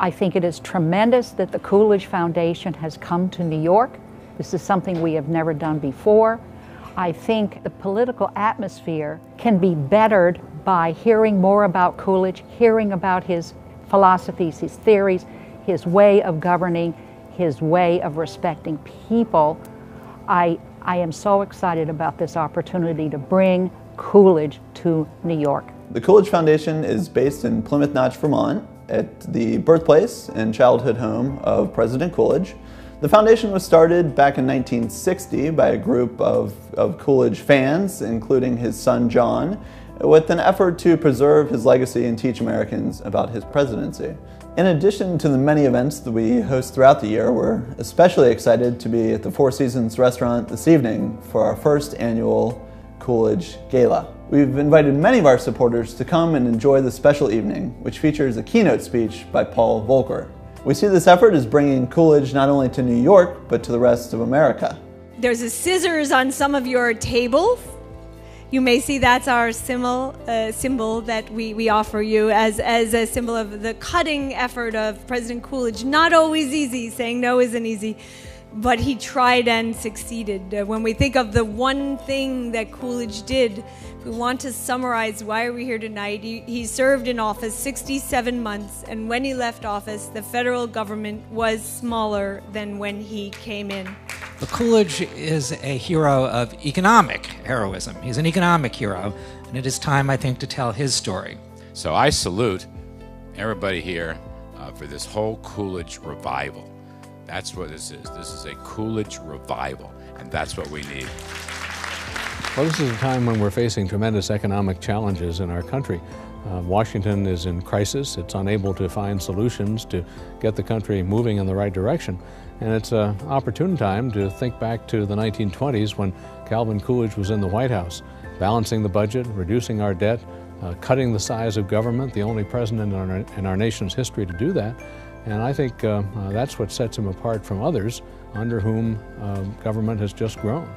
I think it is tremendous that the Coolidge Foundation has come to New York. This is something we have never done before. I think the political atmosphere can be bettered by hearing more about Coolidge, hearing about his philosophies, his theories, his way of governing, his way of respecting people. I am so excited about this opportunity to bring Coolidge to New York. The Coolidge Foundation is based in Plymouth Notch, Vermont, at the birthplace and childhood home of President Coolidge. The foundation was started back in 1960 by a group of Coolidge fans, including his son John, with an effort to preserve his legacy and teach Americans about his presidency. In addition to the many events that we host throughout the year, we're especially excited to be at the Four Seasons restaurant this evening for our first annual Coolidge Gala. We've invited many of our supporters to come and enjoy the special evening, which features a keynote speech by Paul Volcker. We see this effort as bringing Coolidge not only to New York, but to the rest of America. There's a scissors on some of your tables. You may see that's our symbol that we offer you as a symbol of the cutting effort of President Coolidge. Not always easy, saying no isn't easy, but he tried and succeeded. When we think of the one thing that Coolidge did, we want to summarize why are we here tonight. He served in office 67 months, and when he left office, the federal government was smaller than when he came in. Well, Coolidge is a hero of economic heroism. He's an economic hero, and it is time, I think, to tell his story. So I salute everybody here for this whole Coolidge revival. That's what this is. This is a Coolidge revival, and that's what we need. Well, this is a time when we're facing tremendous economic challenges in our country. Washington is in crisis. It's unable to find solutions to get the country moving in the right direction. And it's an opportune time to think back to the 1920s when Calvin Coolidge was in the White House, balancing the budget, reducing our debt, cutting the size of government, the only president in our nation's history to do that. And I think that's what sets him apart from others under whom government has just grown.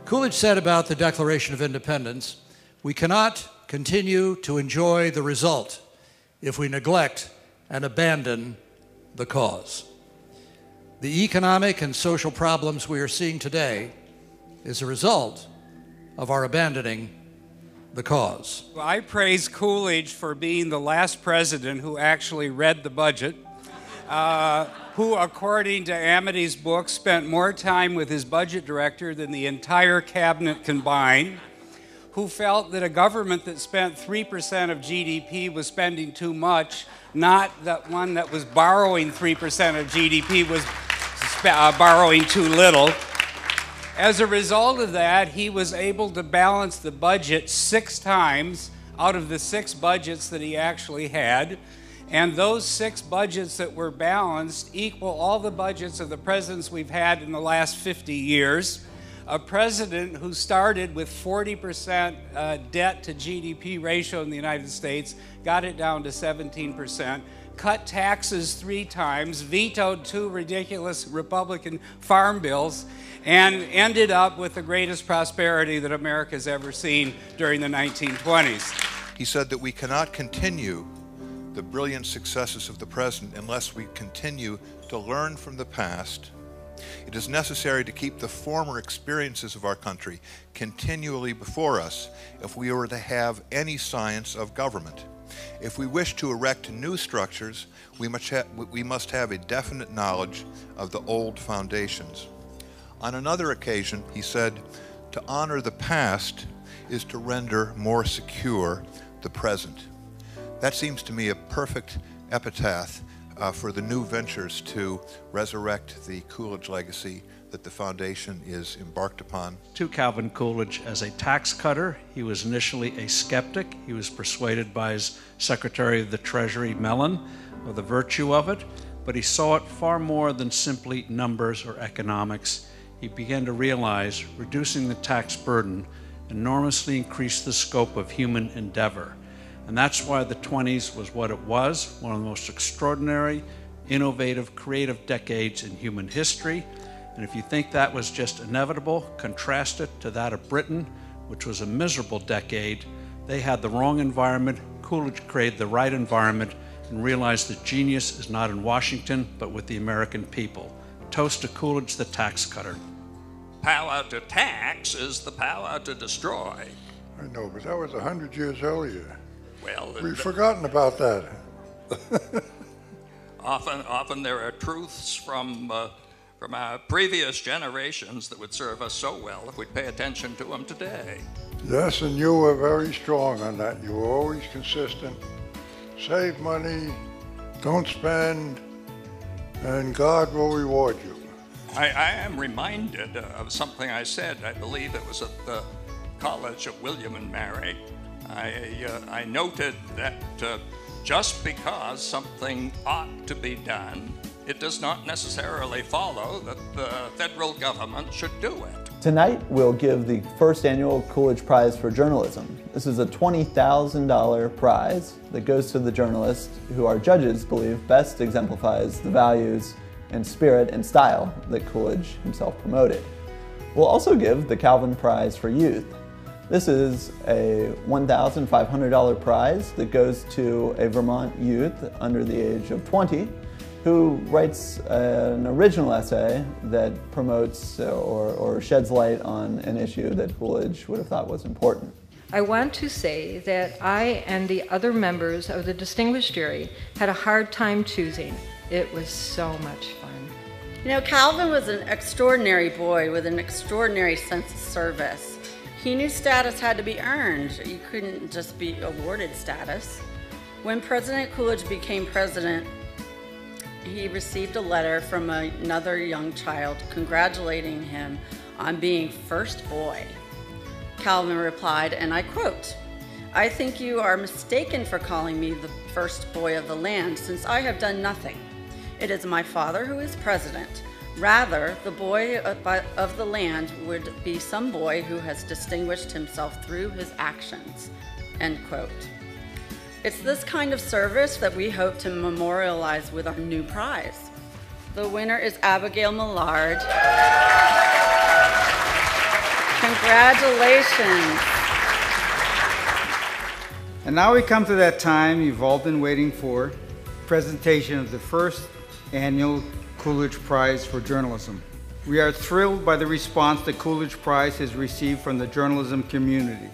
Coolidge said about the Declaration of Independence, "We cannot continue to enjoy the result if we neglect and abandon the cause." The economic and social problems we are seeing today is a result of our abandoning the cause. I praise Coolidge for being the last president who actually read the budget, who, according to Amity's book, spent more time with his budget director than the entire cabinet combined, who felt that a government that spent 3% of GDP was spending too much, not that one that was borrowing 3% of GDP was borrowing too little. As a result of that, he was able to balance the budget 6 times out of the 6 budgets that he actually had. And those 6 budgets that were balanced equal all the budgets of the presidents we've had in the last 50 years. A president who started with 40% debt to GDP ratio in the United States, got it down to 17%, cut taxes 3 times, vetoed 2 ridiculous Republican farm bills, and ended up with the greatest prosperity that America's ever seen during the 1920s. He said that we cannot continue the brilliant successes of the present unless we continue to learn from the past. It is necessary to keep the former experiences of our country continually before us if we are to have any science of government. If we wish to erect new structures, we must have a definite knowledge of the old foundations. On another occasion, he said, "To honor the past is to render more secure the present." That seems to me a perfect epitaph for the new ventures to resurrect the Coolidge legacy that the foundation is embarked upon. To Calvin Coolidge as a tax cutter, he was initially a skeptic. He was persuaded by his Secretary of the Treasury, Mellon, of the virtue of it, but he saw it far more than simply numbers or economics. He began to realize reducing the tax burden enormously increased the scope of human endeavor. And that's why the 20s was what it was, one of the most extraordinary, innovative, creative decades in human history. And if you think that was just inevitable, contrast it to that of Britain, which was a miserable decade. They had the wrong environment. Coolidge created the right environment, and realize that genius is not in Washington, but with the American people. Toast to Coolidge, the tax cutter. Power to tax is the power to destroy. I know, but that was 100 years earlier. Well, We've forgotten about that. often there are truths from our previous generations that would serve us so well if we'd pay attention to them today. Yes, and you were very strong on that. You were always consistent. Save money, don't spend, and God will reward you. I am reminded of something I said. I believe it was at the College of William and Mary. I noted that just because something ought to be done, it does not necessarily follow that the federal government should do it. Tonight, we'll give the first annual Coolidge Prize for Journalism. This is a $20,000 prize that goes to the journalist who our judges believe best exemplifies the values and spirit and style that Coolidge himself promoted. We'll also give the Calvin Prize for Youth. This is a $1,500 prize that goes to a Vermont youth under the age of 20 who writes an original essay that promotes or sheds light on an issue that Coolidge would have thought was important. I want to say that I and the other members of the distinguished jury had a hard time choosing. It was so much fun. You know, Calvin was an extraordinary boy with an extraordinary sense of service. He knew status had to be earned. You couldn't just be awarded status. When President Coolidge became president, he received a letter from another young child congratulating him on being first boy. Calvin replied, and I quote, "I think you are mistaken for calling me the first boy of the land, since I have done nothing. It is my father who is president. Rather, the boy of the land would be some boy who has distinguished himself through his actions." End quote. It's this kind of service that we hope to memorialize with our new prize. The winner is Abigail Millard. Congratulations. And now we come to that time you've all been waiting for, presentation of the first annual Coolidge Prize for Journalism. We are thrilled by the response the Coolidge Prize has received from the journalism community.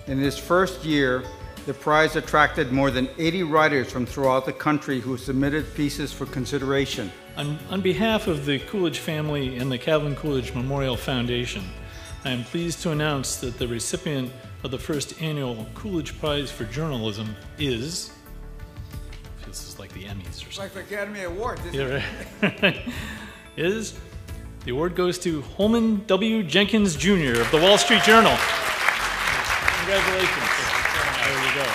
In its first year, the prize attracted more than 80 writers from throughout the country who submitted pieces for consideration. On behalf of the Coolidge family and the Calvin Coolidge Memorial Foundation, I am pleased to announce that the recipient of the first annual Coolidge Prize for Journalism is, this is like the Emmys or something. Like the Academy Award, isn't it? Is, the award goes to Holman W. Jenkins Jr. of the Wall Street Journal. Congratulations. There you go.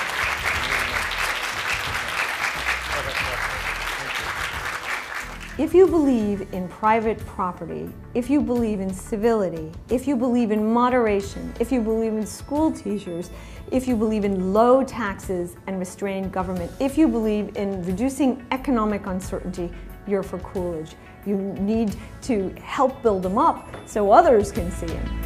If you believe in private property, if you believe in civility, if you believe in moderation, if you believe in school teachers, if you believe in low taxes and restrained government, if you believe in reducing economic uncertainty, you're for Coolidge. You need to help build him up so others can see him.